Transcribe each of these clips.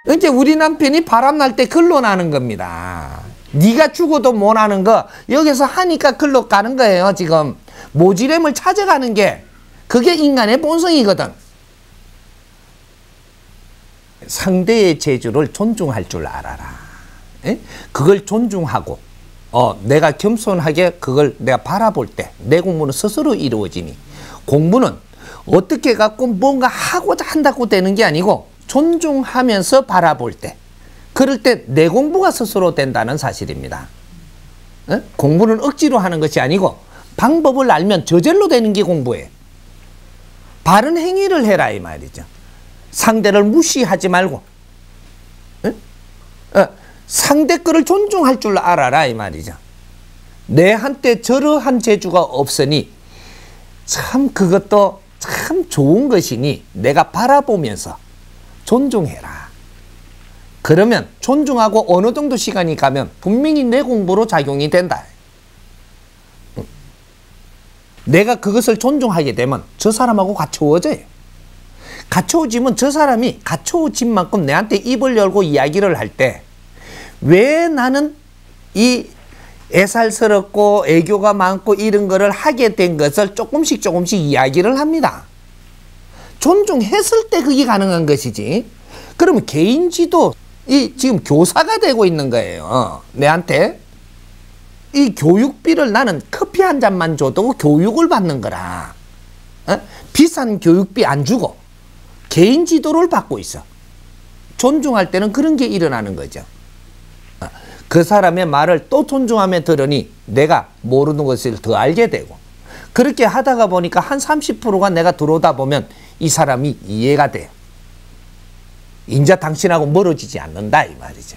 이제 우리 남편이 바람날 때 글로 나는 겁니다. 네가 죽어도 못 하는 거 여기서 하니까 글로 가는 거예요. 지금 모지렘을 찾아가는 게 그게 인간의 본성이거든. 상대의 재주를 존중할 줄 알아라. 에? 그걸 존중하고 내가 겸손하게 그걸 내가 바라볼 때 내 공부는 스스로 이루어지니, 공부는 어떻게 갖고 뭔가 하고자 한다고 되는 게 아니고 존중하면서 바라볼 때, 그럴 때 내 공부가 스스로 된다는 사실입니다. 에? 공부는 억지로 하는 것이 아니고 방법을 알면 저절로 되는 게 공부예요. 바른 행위를 해라 이 말이죠. 상대를 무시하지 말고 상대 거를 존중할 줄 알아라 이 말이죠. 내한테 저러한 재주가 없으니 참 그것도 참 좋은 것이니 내가 바라보면서 존중해라. 그러면 존중하고 어느 정도 시간이 가면 분명히 내 공부로 작용이 된다. 내가 그것을 존중하게 되면 저 사람하고 갖춰워져요. 갖춰워지면 저 사람이 갖춰워진 만큼 내한테 입을 열고 이야기를 할 때 왜 나는 이 애살스럽고 애교가 많고 이런 거를 하게 된 것을 조금씩 이야기를 합니다. 존중했을 때 그게 가능한 것이지. 그러면 개인지도 지금 교사가 되고 있는 거예요. 내한테 이 교육비를 나는 커피 한 잔만 줘도 교육을 받는 거라. 비싼 교육비 안 주고 개인 지도를 받고 있어. 존중할 때는 그런 게 일어나는 거죠. 그 사람의 말을 또 존중하며 들으니 내가 모르는 것을 더 알게 되고, 그렇게 하다가 보니까 한 30%가 내가 들어오다 보면 이 사람이 이해가 돼요. 인자 당신하고 멀어지지 않는다 이 말이죠.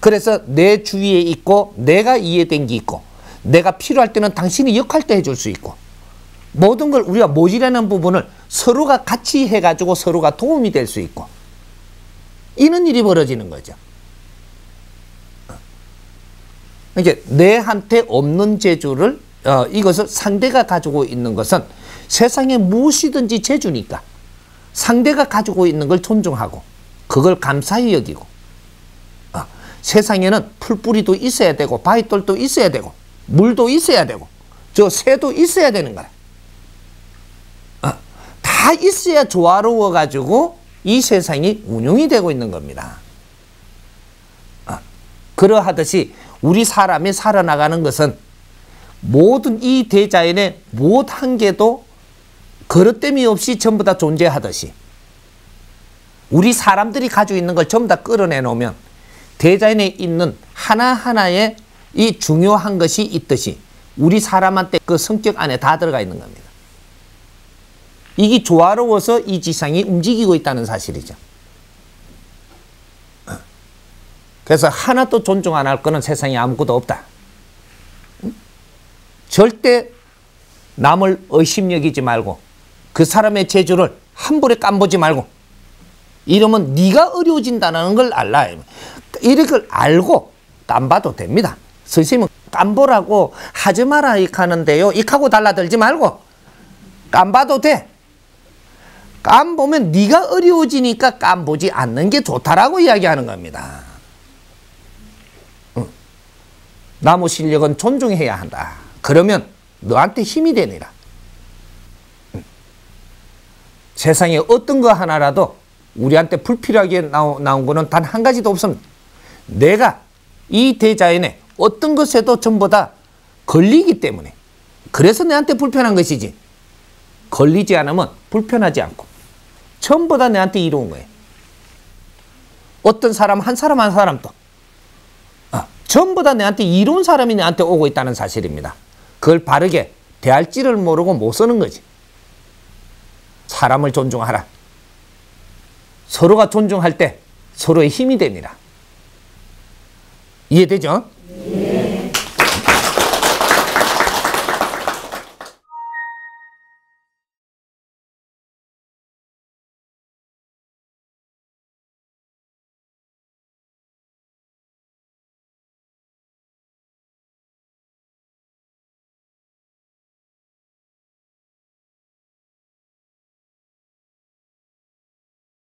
그래서 내 주위에 있고 내가 이해된 게 있고 내가 필요할 때는 당신이 역할도 해줄 수 있고, 모든 걸 우리가 모자라는 부분을 서로가 같이 해가지고 서로가 도움이 될 수 있고, 이런 일이 벌어지는 거죠. 이게 내한테 없는 재주를 이것을 상대가 가지고 있는 것은 세상에 무엇이든지 재주니까 상대가 가지고 있는 걸 존중하고 그걸 감사히 여기고, 세상에는 풀뿌리도 있어야 되고 바위돌도 있어야 되고 물도 있어야 되고 저 새도 있어야 되는 거야. 다 있어야 조화로워 가지고 이 세상이 운영이 되고 있는 겁니다. 그러하듯이 우리 사람이 살아나가는 것은 모든 이 대자연의 무엇 한 개도 그릇됨이 없이 전부 다 존재하듯이 우리 사람들이 가지고 있는 걸 전부 다 끌어내 놓으면 대자연에 있는 하나하나의 이 중요한 것이 있듯이 우리 사람한테 그 성격 안에 다 들어가 있는 겁니다. 이게 조화로워서 이 지상이 움직이고 있다는 사실이죠. 그래서 하나도 존중 안 할 거는 세상에 아무것도 없다. 절대 남을 의심 여기지 말고 그 사람의 재주를 함부로 깜보지 말고, 이러면 네가 어려워진다는 걸 알라. 이걸 알고 깜봐도 됩니다. 선생님은 깜보라고 하지 마라 이렇게 하는데요, 이하고 달라들지 말고 깜봐도 돼. 깜보면 네가 어려워지니까 깜보지 않는 게 좋다라고 이야기하는 겁니다. 나무 실력은 존중해야 한다. 그러면 너한테 힘이 되니라. 세상에 어떤 거 하나라도 우리한테 불필요하게 나온 거는 단 한 가지도 없습니다. 내가 이 대자연에 어떤 것에도 전부 다 걸리기 때문에, 그래서 내한테 불편한 것이지, 걸리지 않으면 불편하지 않고 전부 다 내한테 이로운 거예요. 어떤 사람 한 사람도 전부 다 내한테 이로운 사람이 내한테 오고 있다는 사실입니다. 그걸 바르게 대할지를 모르고 못 쓰는 거지. 사람을 존중하라. 서로가 존중할 때 서로의 힘이 됩니다. 이해되죠?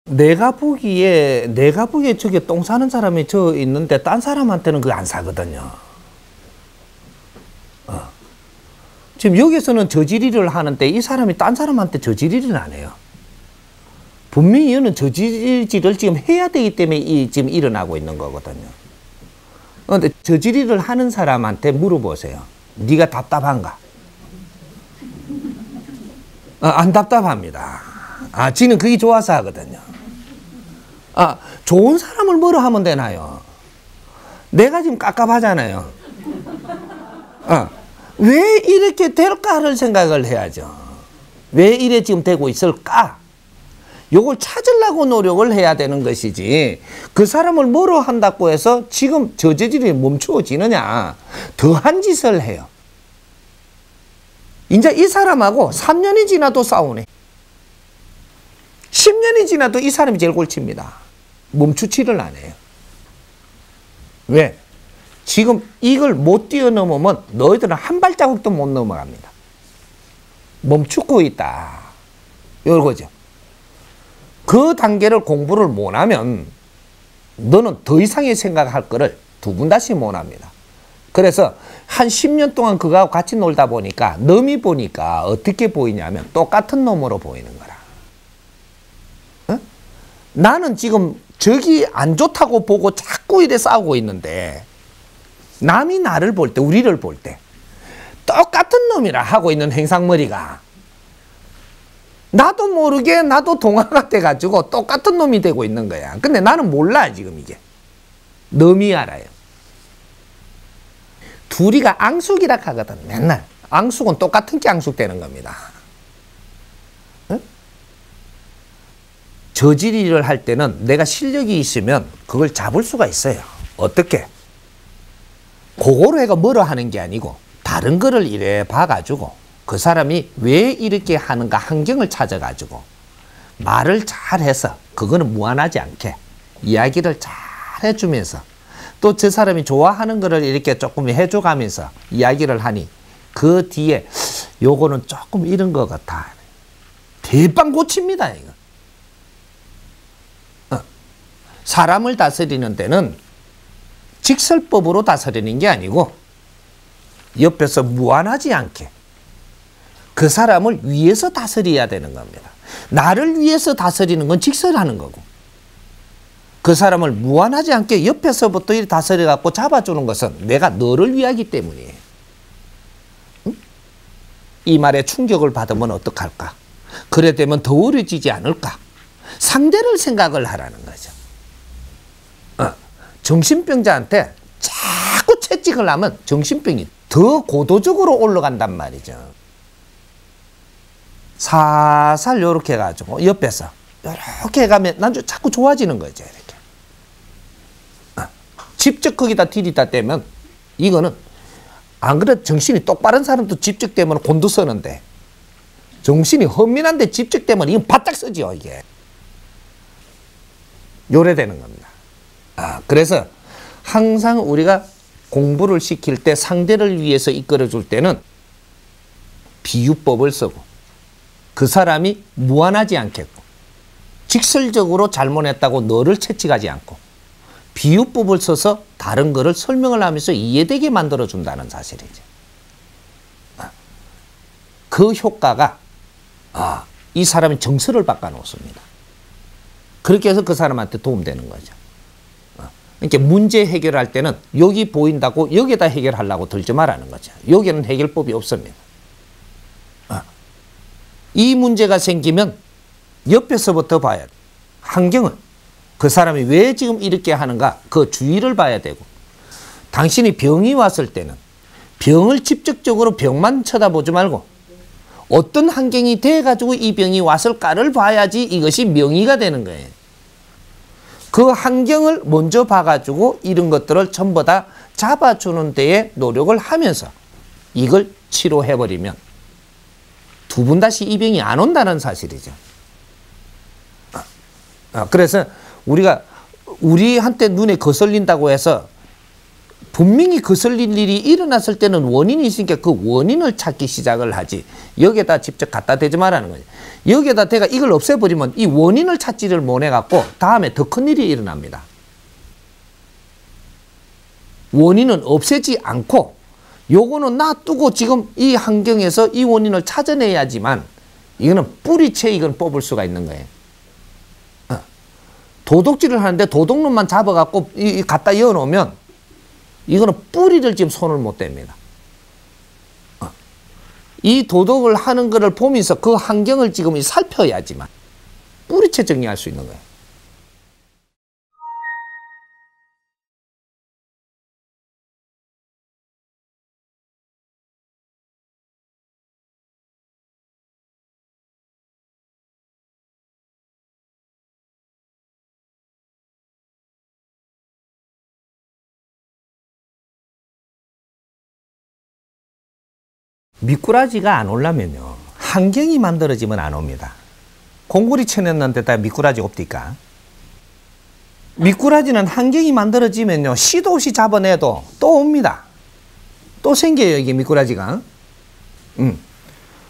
내가 보기에 저기 똥 사는 사람이 저 있는데 딴 사람한테는 그거 안 사거든요. 지금 여기서는 저지리를 하는데 이 사람이 딴 사람한테 저지리를 안 해요. 분명히 이거는 저지리를 지금 해야 되기 때문에 지금 일어나고 있는 거거든요. 그런데 저지리를 하는 사람한테 물어보세요. 네가 답답한가? 안 답답합니다. 지는 그게 좋아서 하거든요. 좋은 사람을 뭐로 하면 되나요? 내가 지금 깝깝하잖아요. 왜 이렇게 될까를 생각을 해야죠. 왜 이래 지금 되고 있을까? 요걸 찾으려고 노력을 해야 되는 것이지, 그 사람을 뭐로 한다고 해서 지금 저질이 멈추어지느냐. 더한 짓을 해요. 이제 이 사람하고 3년이 지나도 싸우네. 10년이 지나도 이 사람이 제일 골칩니다. 멈추지를 안 해요. 왜? 지금 이걸 못 뛰어넘으면 너희들은 한 발자국도 못 넘어갑니다. 멈추고 있다. 이거죠. 그 단계를 공부를 못하면 너는 더 이상의 생각할 거를 두 번 다시 못합니다. 그래서 한 10년 동안 그거하고 같이 놀다 보니까 놈이 보니까 어떻게 보이냐면 똑같은 놈으로 보이는 거라. 나는 지금 저기 안 좋다고 보고 자꾸 이래 싸우고 있는데, 남이 나를 볼 때, 우리를 볼 때 똑같은 놈이라 하고 있는 행상머리가 나도 모르게 나도 동화가 돼가지고 똑같은 놈이 되고 있는 거야. 근데 나는 몰라. 지금 이게 놈이 알아요. 둘이가 앙숙이라 하거든. 맨날 앙숙은 똑같은 게 앙숙되는 겁니다. 저지리를 할 때는 내가 실력이 있으면 그걸 잡을 수가 있어요. 어떻게? 그거로 해가 뭐라 하는 게 아니고 다른 거를 이래 봐가지고 그 사람이 왜 이렇게 하는가 환경을 찾아가지고 말을 잘해서 그거는 무한하지 않게 이야기를 잘 해주면서 또 저 사람이 좋아하는 거를 이렇게 조금 해줘가면서 이야기를 하니 그 뒤에 요거는 조금 이런 것 같아. 대빵 고칩니다. 이거. 사람을 다스리는 데는 직설법으로 다스리는 게 아니고 옆에서 무한하지 않게 그 사람을 위해서 다스려야 되는 겁니다. 나를 위해서 다스리는 건 직설하는 거고, 그 사람을 무한하지 않게 옆에서부터 이렇게 다스려갖고 잡아주는 것은 내가 너를 위하기 때문이에요. 응? 이 말에 충격을 받으면 어떡할까? 그래 되면 더 어려지지 않을까? 상대를 생각을 하라는 거죠. 정신병자한테 자꾸 채찍을 하면 정신병이 더 고도적으로 올라간단 말이죠. 살살 요렇게 해가지고 옆에서 요렇게 해가면 난 자꾸 좋아지는 거죠. 이렇게. 직접 거기다 들이다 대면 이거는 안 그래도 정신이 똑바른 사람도 직접 되면 곤두서는데 정신이 헌민한데 직접 되면 이건 바짝 쓰죠. 이게. 요래 되는 겁니다. 그래서 항상 우리가 공부를 시킬 때 상대를 위해서 이끌어 줄 때는 비유법을 쓰고 그 사람이 무한하지 않겠고 직설적으로 잘못했다고 너를 채찍하지 않고 비유법을 써서 다른 거를 설명을 하면서 이해되게 만들어 준다는 사실이죠. 그 효과가 이 사람의 정서를 바꿔 놓습니다. 그렇게 해서 그 사람한테 도움되는 거죠. 그러니까 문제 해결할 때는 여기 보인다고 여기다 해결하려고 들지 말라는 거죠. 여기는 해결법이 없습니다. 이 문제가 생기면 옆에서부터 봐야 돼. 환경을. 그 사람이 왜 지금 이렇게 하는가 그 주의를 봐야 되고, 당신이 병이 왔을 때는 병을 직접적으로 병만 쳐다보지 말고 어떤 환경이 돼가지고 이 병이 왔을까를 봐야지 이것이 명의가 되는 거예요. 그 환경을 먼저 봐가지고 이런 것들을 전부 다 잡아주는 데에 노력을 하면서 이걸 치료해버리면 두 번 다시 이 병이 안 온다는 사실이죠. 그래서 우리가 우리한테 눈에 거슬린다고 해서 분명히 거슬린 일이 일어났을 때는 원인이 있으니까 그 원인을 찾기 시작을 하지 여기에다 직접 갖다 대지 말라는 거죠. 여기에다 내가 이걸 없애버리면 이 원인을 찾지를 못해갖고 다음에 더 큰일이 일어납니다. 원인은 없애지 않고 요거는 놔두고 지금 이 환경에서 이 원인을 찾아내야지만 이거는 뿌리채 이건 뽑을 수가 있는 거예요. 도둑질을 하는데 도둑놈만 잡아갖고 갖다 이어놓으면 이거는 뿌리를 지금 손을 못 댑니다. 이 도덕을 하는 것을 보면서 그 환경을 지금 살펴야지만 뿌리채 정리할 수 있는 거예요. 미꾸라지가 안 오려면요, 환경이 만들어지면 안 옵니다. 공구리 쳐냈는데다 미꾸라지 옵니까? 미꾸라지는 환경이 만들어지면요, 시도 없이 잡아내도 또 옵니다. 또 생겨요, 이게 미꾸라지가.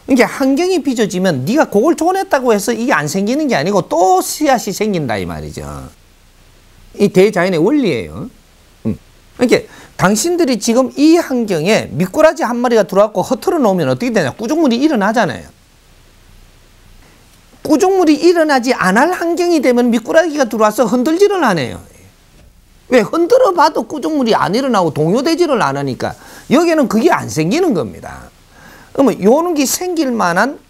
이게 환경이 빚어지면 네가 그걸 조냈다고 해서 이게 안 생기는 게 아니고 또 씨앗이 생긴다 이 말이죠. 이 대자연의 원리예요. 그러니까 당신들이 지금 이 환경에 미꾸라지 한 마리가 들어왔고 허틀어 놓으면 어떻게 되냐? 꾸중물이 일어나잖아요. 꾸중물이 일어나지 않을 환경이 되면 미꾸라지가 들어와서 흔들지를 않아요. 왜? 흔들어 봐도 꾸중물이 안 일어나고 동요되지를 않으니까 여기는 그게 안 생기는 겁니다. 그러면 요런 게 생길 만한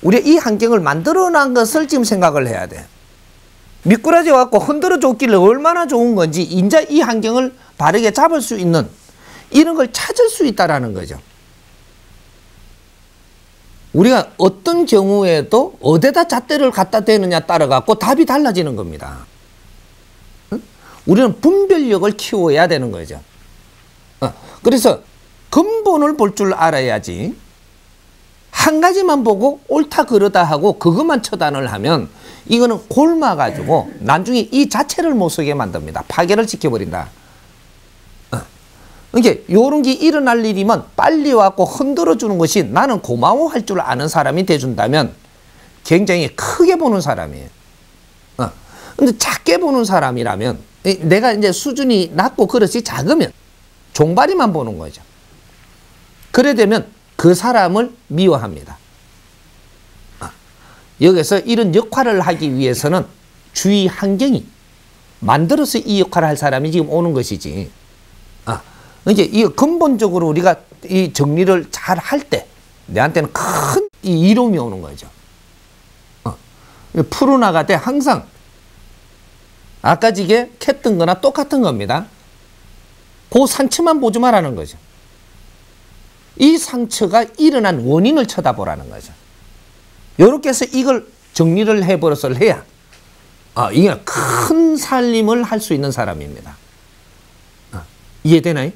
우리가 이 환경을 만들어 놓은 것을 지금 생각을 해야 돼. 미꾸라지 와갖고 흔들어 줬길래 얼마나 좋은 건지 이제 이 환경을 바르게 잡을 수 있는 이런 걸 찾을 수 있다라는 거죠. 우리가 어떤 경우에도 어디다 잣대를 갖다 대느냐 따라 갖고 답이 달라지는 겁니다. 우리는 분별력을 키워야 되는 거죠. 그래서 근본을 볼 줄 알아야지 한 가지만 보고 옳다 그러다 하고 그것만 처단을 하면 이거는 골마가지고 나중에 이 자체를 못 쓰게 만듭니다. 파괴를 시켜버린다. 그러니까 이런 게 일어날 일이면 빨리 와서 흔들어 주는 것이 나는 고마워할 줄 아는 사람이 돼준다면 굉장히 크게 보는 사람이에요. 근데 작게 보는 사람이라면 내가 이제 수준이 낮고 그릇이 작으면 종바리만 보는 거죠. 그래 되면 그 사람을 미워합니다. 여기서 이런 역할을 하기 위해서는 주위 환경이 만들어서 이 역할을 할 사람이 지금 오는 것이지. 이제 이 근본적으로 우리가 이 정리를 잘 할 때 내한테는 큰 이로움이 오는 거죠. 풀어나갈 때 항상 아까 이게 캤던 거나 똑같은 겁니다. 그 상처만 보지 말라는 거죠. 이 상처가 일어난 원인을 쳐다보라는 거죠. 이렇게 해서 이걸 정리를 해버려서 해야 이게 큰 살림을 할 수 있는 사람입니다. 이해되나요?